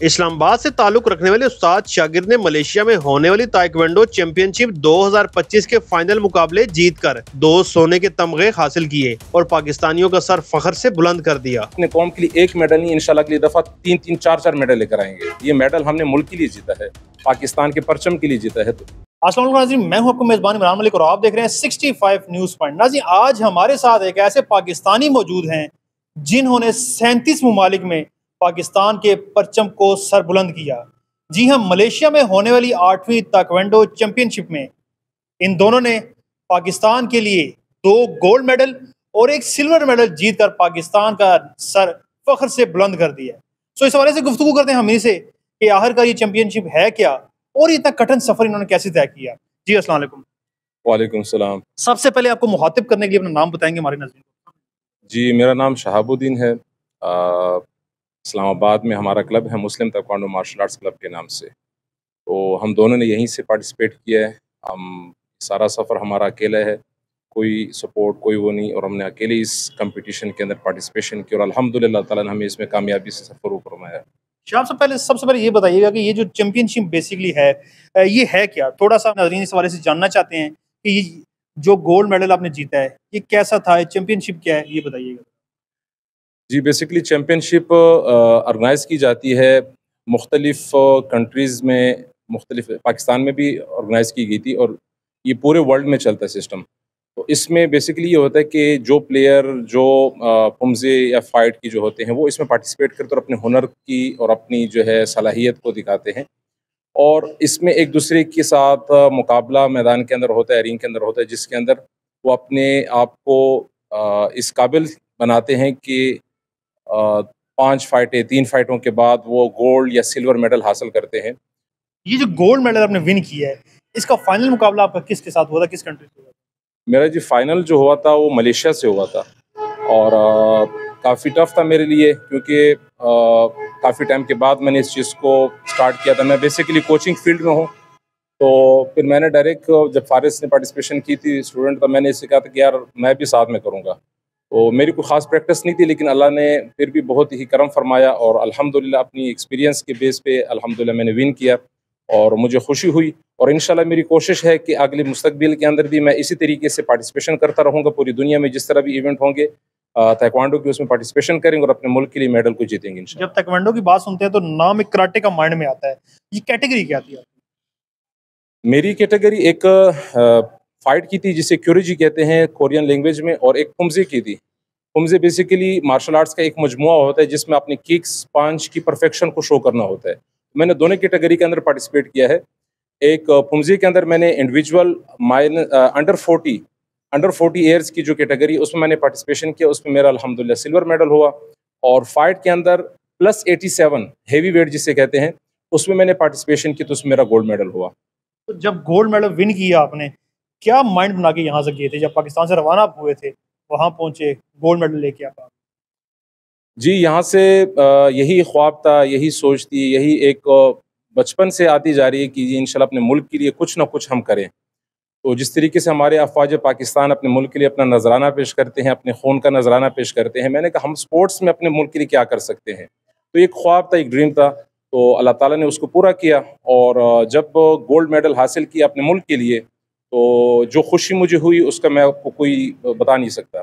اسلام آباد سے تعلق رکھنے والے استاد شاگرد نے ملیشیا میں ہونے والی تائیکوانڈو چیمپئن شپ 2025 کے فائنل مقابلے جیت کر 2 سونے کے تمغے حاصل کیے اور پاکستانیوں کا سر فخر سے بلند کر دیا۔ اپنے قوم کے لیے ایک میڈل نہیں، انشاءاللہ اگلی دفعہ 3 4 میڈل لے کر آئیں گے۔ یہ میڈل ہم نے ملک کے لیے جیتا ہے، پاکستان کے پرچم کے لیے جیتا ہے۔ السلام علیکم ناظرین، میں ہوں آپ کو میزبان عمران ملک اور آپ دیکھ رہے ہیں 65 نیوز پوائنٹ۔ ناظرین، آج ہمارے ساتھ ایک ایسے پاکستانی موجود ہیں جنہوں نے 37 ممالک میں پاکستان کے پرچم کو سر بلند کیا۔ جی ہاں، ملیشیا میں ہونے والی 8ویں تائیکوانڈو چیمپئن شپ میں ان دونوں نے پاکستان کے لیے 2 گولڈ میڈل اور 1 سلور میڈل جیت کر پاکستان کا سر فخر سے بلند کر دیا۔ سو اس حوالے سے گفتگو کرتے ہیں ہم سے کہ آخرکار یہ چیمپئن شپ ہے کیا اور یہ اتنا کٹھن سفر انہوں نے کیسے طے کیا۔ جی السلام علیکم۔ وعلیکم السلام۔ سب سے پہلے آپ کو مخاطب کرنے کے لیے اپنا نام بتائیں گے ہمارے ناظرین کو۔ جی، میرا نام شہاب الدین ہے۔ اسلام آباد میں ہمارا کلب ہے مسلم تائیکوانڈو مارشل آرٹس کلب کے نام سے، تو ہم دونوں نے یہیں سے پارٹیسپیٹ کیا ہے۔ ہم سارا سفر ہمارا اکیلا ہے، کوئی سپورٹ کوئی وہ نہیں، اور ہم نے اکیلے اس کمپٹیشن کے اندر پارٹیسپیشن کی اور الحمدللہ تعالیٰ نے ہمیں اس میں کامیابی سے سفر فرمایا۔ شاہ سب سے پہلے یہ بتائیے گا کہ یہ جو چیمپئن شپ بیسکلی ہے یہ ہے کیا؟ تھوڑا سا ناظرین اس حوالے سے جاننا چاہتے ہیں کہ یہ جو گولڈ میڈل آپ نے جیتا ہے یہ کیسا تھا، چیمپئن شپ کیا ہے، یہ بتائیے گا۔ جی، بیسکلی چیمپئن شپ آرگنائز کی جاتی ہے مختلف کنٹریز میں، مختلف پاکستان میں بھی آرگنائز کی گئی تھی، اور یہ پورے ورلڈ میں چلتا ہے سسٹم۔ تو اس میں بیسکلی یہ ہوتا ہے کہ جو پلیئر جو پمزے یا فائٹ کی جو ہوتے ہیں وہ اس میں پارٹیسپیٹ کرتے اور اپنے ہنر کی اور اپنی جو ہے صلاحیت کو دکھاتے ہیں، اور اس میں ایک دوسرے کے ساتھ مقابلہ میدان کے اندر ہوتا ہے، رنگ کے اندر ہوتا ہے، جس کے اندر وہ اپنے آپ کو اس قابل بناتے ہیں کہ 3 فائٹوں کے بعد وہ گولڈ یا سلور میڈل حاصل کرتے ہیں۔ یہ جو گولڈ میڈل آپ نے ون کیا ہے اس کا فائنل مقابلہ آپ کا کس کے ساتھ ہوا تھا، کس کنٹری سے ہوا تھا؟ میرا جی فائنل جو ہوا تھا وہ ملیشیا سے ہوا تھا، اور کافی ٹف تھا میرے لیے، کیونکہ کافی ٹائم کے بعد میں نے اس چیز کو سٹارٹ کیا تھا۔ میں بیسیکلی کوچنگ فیلڈ میں ہوں، تو پھر میں نے ڈائریکٹ جب فارس نے پارٹیسپیشن کی تھی اسٹوڈنٹ، تو میں نے اس سے کہا تھا کہ یار میں بھی ساتھ میں کروں گا۔ تو میری کوئی خاص پریکٹس نہیں تھی، لیکن اللہ نے پھر بھی بہت ہی کرم فرمایا، اور الحمدللہ اپنی ایکسپیرینس کے بیس پہ الحمدللہ میں نے ون کیا، اور مجھے خوشی ہوئی، اور انشاءاللہ میری کوشش ہے کہ اگلے مستقبل کے اندر بھی میں اسی طریقے سے پارٹیسپیشن کرتا رہوں گا۔ پوری دنیا میں جس طرح بھی ایونٹ ہوں گے تائیکوانڈو کے، اس میں پارٹیسپیشن کریں گے اور اپنے ملک کے لیے میڈل کو جیتیں گے انشاءاللہ۔ جب تائیکوانڈو کی بات سنتے ہیں تو نام ایک کراٹے کا مائنڈ میں آتا ہے، یہ کیٹیگری کیا تھی؟ میری کیٹیگری ایک فائٹ کی تھی جسے کیوریجی کہتے ہیں کورین لینگویج میں، اور ایک پمزے کی تھی۔ پمزے بیسیکلی مارشل آرٹس کا ایک مجموعہ ہوتا ہے جس میں اپنے ککس پانچ کی پرفیکشن کو شو کرنا ہوتا ہے۔ میں نے دونوں کیٹیگری کے اندر پارٹیسپیٹ کیا ہے۔ ایک پمزے کے اندر میں نے انڈیویجول انڈر 40 ایئرس کی جو کیٹیگری، اس میں میں نے پارٹیسپیشن کیا، اس میں میرا الحمدللہ سلور میڈل ہوا، اور فائٹ کے اندر +87 ہیوی ویٹ جسے کہتے ہیں، اس میں نے پارٹیسپیشن کی، تو اس میں میرا گولڈ میڈل ہوا۔ تو جب گولڈ میڈل ون کیا آپ نے، کیا مائنڈ بنا کے یہاں سے گئے تھے؟ جب پاکستان سے روانہ ہوئے تھے، وہاں پہنچے، گولڈ میڈل لے کے آپ؟ جی، یہاں سے یہی خواب تھا، یہی سوچ تھی، یہی ایک بچپن سے آتی جا رہی ہے کہ یہ انشاءاللہ اپنے ملک کے لیے کچھ نہ کچھ ہم کریں۔ تو جس طریقے سے ہمارے افواج پاکستان اپنے ملک کے لیے اپنا نذرانہ پیش کرتے ہیں، اپنے خون کا نذرانہ پیش کرتے ہیں، میں نے کہا ہم سپورٹس میں اپنے ملک کے لیے کیا کر سکتے ہیں۔ تو ایک خواب تھا، ایک ڈریم تھا، تو اللہ تعالیٰ نے اس کو پورا کیا، اور جب گولڈ میڈل حاصل کیا اپنے ملک کے لیے، تو جو خوشی مجھے ہوئی اس کا میں آپ کو کوئی بتا نہیں سکتا۔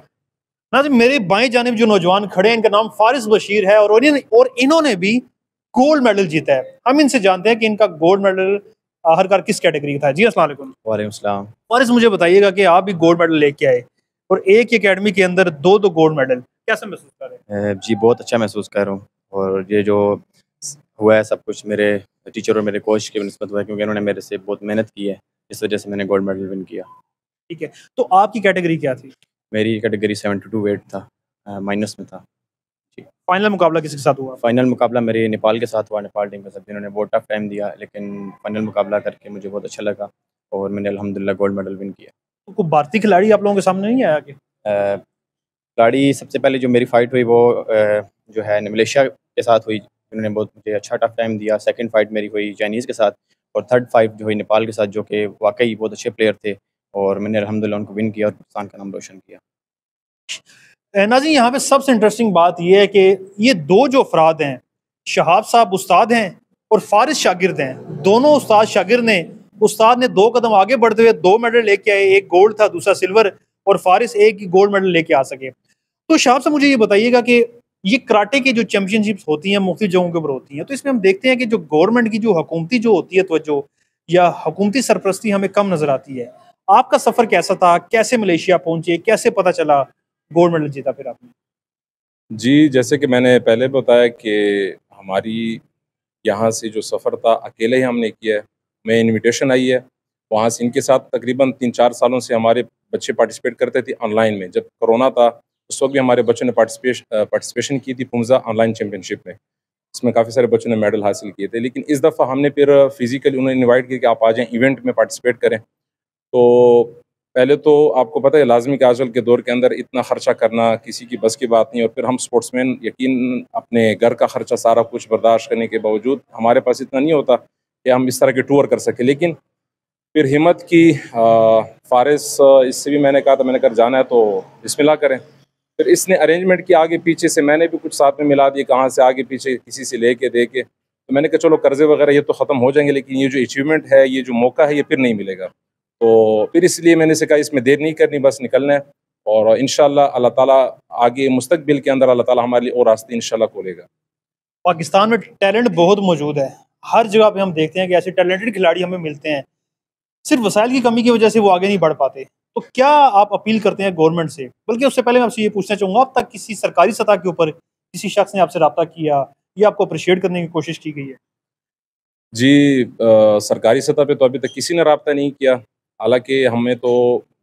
ناظرین، میرے بائیں جانب جو نوجوان کھڑے ہیں ان کا نام فارس بشیر ہے، اور انہوں نے بھی گولڈ میڈل جیتا ہے۔ ہم ان سے جانتے ہیں کہ ان کا گولڈ میڈل آخرکار کس کیٹیگری کا تھا۔ جی السلام علیکم۔ وعلیکم السلام۔ فارس، مجھے بتائیے گا کہ آپ بھی گولڈ میڈل لے کے آئے اور ایک اکیڈمی کے اندر 2 گولڈ میڈل، کیسا محسوس کر رہے ہیں؟ جی بہت اچھا محسوس کر رہا ہوں، اور یہ جو ہوا ہے سب کچھ میرے ٹیچر اور میرے کوچ کی نسبت ہوا ہے، کیونکہ انہوں نے میرے سے بہت محنت کی ہے، اس وجہ سے میں نے گولڈ میڈل ون کیا۔ ٹھیک ہے، تو آپ کی کیٹیگری کیا تھی؟ میری کیٹیگری 72 ویٹ تھا، مائنس میں تھا۔ جی، فائنل مقابلہ کس کے ساتھ ہوا؟ فائنل مقابلہ میرے نیپال کے ساتھ ہوا، نیپال ٹیم کے ساتھ، جنہوں نے بہت ٹف ٹائم دیا، لیکن فائنل مقابلہ کر کے مجھے بہت اچھا لگا، اور میں نے الحمدللہ گولڈ میڈل ون کیا۔ تو کوئی بھارتی کھلاڑی آپ لوگوں کے سامنے نہیں آیا کہ؟ کھلاڑی سب سے پہلے جو میری فائٹ ہوئی وہ جو ہے ملیشیا کے ساتھ ہوئی، انہوں نے بہت مجھے اچھا ٹف ٹائم دیا۔ سیکنڈ فائٹ میری ہوئی چائنیز کے ساتھ، اور تھرڈ فائٹ جو ہوئی نیپال کے ساتھ، جو کہ واقعی بہت اچھے پلیئر تھے، اور میں نے الحمدللہ ان کو ون کیا اور پاکستان کا نام روشن کیا۔ ناظرین، یہاں پہ سب سے انٹرسٹنگ بات یہ ہے کہ یہ 2 جو افراد ہیں، شہاب صاحب استاد ہیں اور فارس شاگرد ہیں، دونوں استاد شاگرد نے. استاد نے 2 قدم آگے بڑھتے ہوئے 2 میڈل لے کے آئے، ایک گولڈ تھا دوسرا سلور، اور فارس ایک ہی گولڈ میڈل لے کے آ سکے. تو شہاب صاحب مجھے یہ بتائیے گا کہ یہ کراٹے کے جو چیمپئن شپس ہوتی ہیں مختلف جگہوں کے اوپر ہوتی ہیں، تو اس میں ہم دیکھتے ہیں کہ جو گورنمنٹ کی جو حکومتی جو ہوتی ہے توجہ یا حکومتی سرپرستی ہمیں کم نظر آتی ہے. آپ کا سفر کیسا تھا؟ کیسے ملیشیا پہنچے؟ کیسے پتہ چلا گولڈ میڈل جیتا پھر آپ نے؟ جی، جیسے کہ میں نے پہلے بتایا کہ ہماری یہاں سے جو سفر تھا اکیلے ہی ہم نے کیا ہے. میں انویٹیشن آئی ہے وہاں سے، ان کے ساتھ تقریباً 3-4 سالوں سے ہمارے بچے پارٹیسپیٹ کرتے تھے آن لائن میں. جب کرونا تھا اس وقت بھی ہمارے بچوں نے پارٹیسپیشن کی تھی پونزا آن لائن چیمپئن شپ میں. اس میں کافی سارے بچوں نے میڈل حاصل کیے تھے. لیکن اس دفعہ ہم نے پھر فزیکلی انہیں انوائٹ کیا کہ آپ آ جائیں ایونٹ میں پارٹیسپیٹ کریں. تو پہلے تو آپ کو پتہ ہے لازمی کہ آج کل کے دور کے اندر اتنا خرچہ کرنا کسی کی بس کی بات نہیں، اور پھر ہم سپورٹس مین یقین اپنے گھر کا خرچہ سارا کچھ برداشت کرنے کے باوجود ہمارے پاس اتنا نہیں ہوتا کہ ہم اس طرح کے ٹور کر سکیں. لیکن پھر ہمت کی فارس اس سے بھی میں نے کہا تھا، میں نے کہا جانا ہے تو بسم اللہ کریں. پھر اس نے ارینجمنٹ کی آگے پیچھے سے، میں نے بھی کچھ ساتھ میں ملا دیے کہاں سے آگے پیچھے کسی سے لے کے دے کے. تو میں نے کہا چلو قرضے وغیرہ یہ تو ختم ہو جائیں گے، لیکن یہ جو اچیومنٹ ہے، یہ جو موقع ہے، یہ پھر نہیں ملے گا. تو پھر اس لیے میں نے سے کہا اس میں دیر نہیں کرنی، بس نکلنا ہے. اور انشاءاللہ اللہ تعالیٰ آگے مستقبل کے اندر اللہ تعالیٰ ہمارے لیے اور راستے انشاءاللہ کھولے گا. پاکستان میں ٹیلنٹ بہت موجود ہے، ہر جگہ پہ ہم دیکھتے ہیں کہ ایسے ٹیلنٹڈ کھلاڑی ہمیں ملتے ہیں، صرف وسائل کی کمی کی وجہ سے وہ آگے نہیں بڑھ پاتے. تو کیا آپ اپیل کرتے ہیں گورنمنٹ سے؟ بلکہ اس سے پہلے میں آپ سے یہ پوچھنا چاہوں گا، اب تک کسی سرکاری سطح کے اوپر کسی شخص نے آپ سے رابطہ کیا یا آپ کو اپریشیٹ کرنے کی کوشش کی گئی ہے؟ جی، سرکاری سطح پہ تو ابھی تک کسی نے رابطہ نہیں کیا. حالانکہ ہمیں تو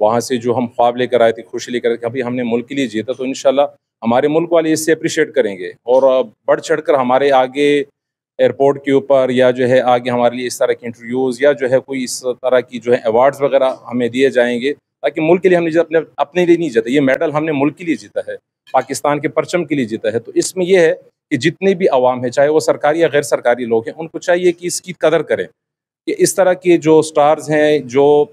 وہاں سے جو ہم خواب لے کر آئے تھے، خوشی لے کر کہ ابھی ہم نے ملک کے لیے جیتا، تو انشاءاللہ ہمارے ملک والے اس سے اپریشیٹ کریں گے اور بڑھ چڑھ کر ہمارے آگے ایئرپورٹ کے اوپر یا جو ہے آگے ہمارے لیے اس طرح کی انٹرویوز یا جو ہے کوئی اس طرح کی جو ہے ایوارڈز وغیرہ ہمیں دیے جائیں گے. تاکہ ملک کے لیے ہم نے اپنے لیے نہیں جیتا، یہ میڈل ہم نے ملک کے لیے جیتا ہے، پاکستان کے پرچم کے لیے جیتا ہے. تو اس میں یہ ہے کہ جتنے بھی عوام ہیں، چاہے وہ سرکاری یا غیر سرکاری لوگ ہیں، ان کو چاہیے کہ اس کی قدر کریں. کہ اس طرح کے جو سٹارز ہیں، جو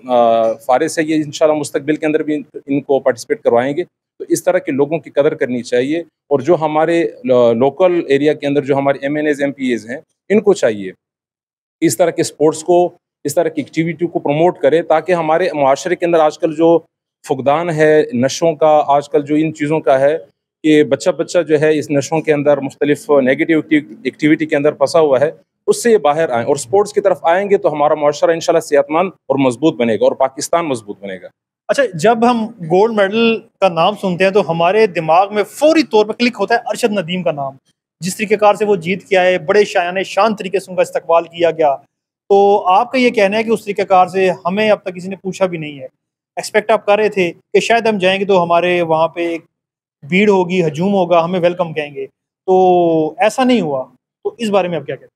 فارس ہے، یہ انشاءاللہ مستقبل کے اندر بھی ان کو پارٹیسپیٹ کروائیں گے. تو اس طرح کے لوگوں کی قدر کرنی چاہیے. اور جو ہمارے لوکل ایریا کے اندر جو ہمارے M N As M P As ہیں، ان کو چاہیے اس طرح کے سپورٹس کو، اس طرح کی ایکٹیویٹی کو پروموٹ کرے، تاکہ ہمارے معاشرے کے اندر آج کل جو فقدان ہے نشوں کا، آج کل جو ان چیزوں کا ہے کہ بچہ جو ہے اس نشوں کے اندر مختلف نیگیٹو ایکٹیویٹی کے اندر پھنسا ہوا ہے، اس سے یہ باہر آئیں اور سپورٹس کی طرف آئیں گے تو ہمارا معاشرہ انشاءاللہ صحت مند اور مضبوط بنے گا اور پاکستان مضبوط بنے گا. اچھا، جب ہم گولڈ میڈل کا نام سنتے ہیں تو ہمارے دماغ میں فوری طور پہ کلک ہوتا ہے ارشد ندیم کا نام. جس طریقے کار سے وہ جیت کے آئے، بڑے شایان شان طریقے سے ان کا استقبال کیا گیا. تو آپ کا یہ کہنا ہے کہ اس طریقہ کار سے ہمیں اب تک کسی نے پوچھا بھی نہیں ہے؟ ایکسپیکٹ آپ کر رہے تھے کہ شاید ہم جائیں گے تو ہمارے وہاں پہ ایک بھیڑ ہوگی، ہجوم ہوگا، ہمیں ویلکم کہیں گے، تو ایسا نہیں ہوا. تو اس بارے میں آپ کیا کہتے ہیں؟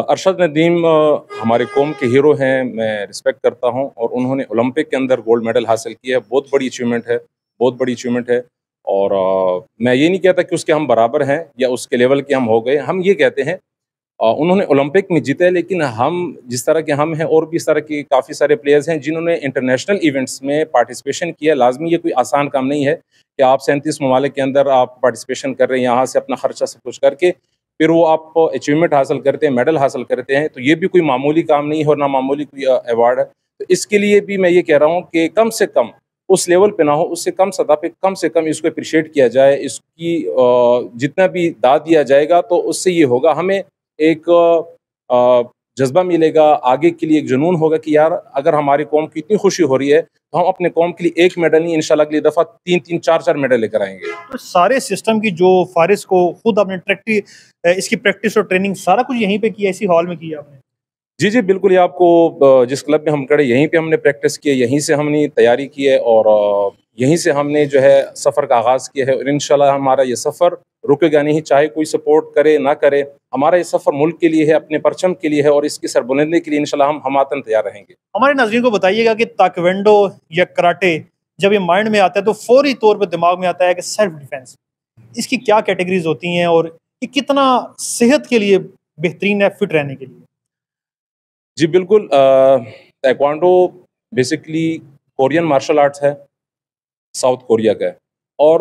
ارشد ندیم ہمارے قوم کے ہیرو ہیں، میں رسپیکٹ کرتا ہوں، اور انہوں نے اولمپک کے اندر گولڈ میڈل حاصل کیا ہے. بہت بڑی اچیومنٹ ہے، بہت بڑی اچیومنٹ ہے. اور میں یہ نہیں کہتا کہ اس کے ہم برابر ہیں یا اس کے لیول کے ہم ہو گئے. ہم یہ کہتے ہیں انہوں نے اولمپک میں جیتے، لیکن ہم جس طرح کے ہم ہیں اور بھی اس طرح کے کافی سارے پلیئرز ہیں جنہوں نے انٹرنیشنل ایونٹس میں پارٹیسپیشن کیا. لازمی یہ کوئی آسان کام نہیں ہے کہ آپ 37 ممالک کے اندر آپ پارٹیسپیشن کر رہے ہیں، یہاں سے اپنا خرچہ سب کچھ کر کے پھر وہ آپ اچیومنٹ حاصل کرتے ہیں، میڈل حاصل کرتے ہیں. تو یہ بھی کوئی معمولی کام نہیں ہے اور نہ معمولی کوئی ایوارڈ ہے. تو اس کے لیے بھی میں یہ کہہ رہا ہوں کہ کم سے کم اس لیول پہ نہ ہو، اس سے کم سطح پہ کم سے کم اس کو اپریشیٹ کیا جائے. اس کی جتنا بھی داد دیا جائے گا تو اس سے یہ ہوگا، ہمیں ایک جذبہ ملے گا آگے کے لیے، ایک جنون ہوگا کہ یار اگر ہماری قوم کی اتنی خوشی ہو رہی ہے تو ہم اپنے قوم کے لیے ایک میڈل نہیں، انشاءاللہ اگلی دفعہ 3-3 4-4 میڈل لے کر آئیں گے. تو سارے سسٹم کی جو فارس کو خود آپ نے اس کی پریکٹس اور ٹریننگ سارا کچھ یہیں پہ کیا، اسی ہال میں کیا آپ نے؟ جی بالکل. یہ آپ کو جس کلب میں ہم کھڑے یہیں پہ ہم نے پریکٹس کی ہے، یہیں سے ہم نے تیاری کی ہے اور یہیں سے ہم نے جو ہے سفر کا آغاز کیا ہے. اور انشاءاللہ ہمارا یہ سفر رکے گا نہیں، چاہے کوئی سپورٹ کرے نہ کرے. ہمارا یہ سفر ملک کے لیے ہے، اپنے پرچم کے لیے ہے، اور اس کی سربلندی کے لیے انشاءاللہ ہم ہماتن تیار رہیں گے. ہمارے ناظرین کو بتائیے گا کہ تائیکوانڈو یا کراٹے جب یہ مائنڈ میں آتا ہے تو فوری طور پہ دماغ میں آتا ہے کہ سیلف ڈیفense. اس کی کیا کیٹیگریز ہوتی ہیں اور یہ کتنا صحت کے لیے بہترین ہے فٹ رہنے کے لیے؟ جی بالکل. Taekwondo basically Korean martial arts ہے، ساؤتھ کوریا کا ہے. اور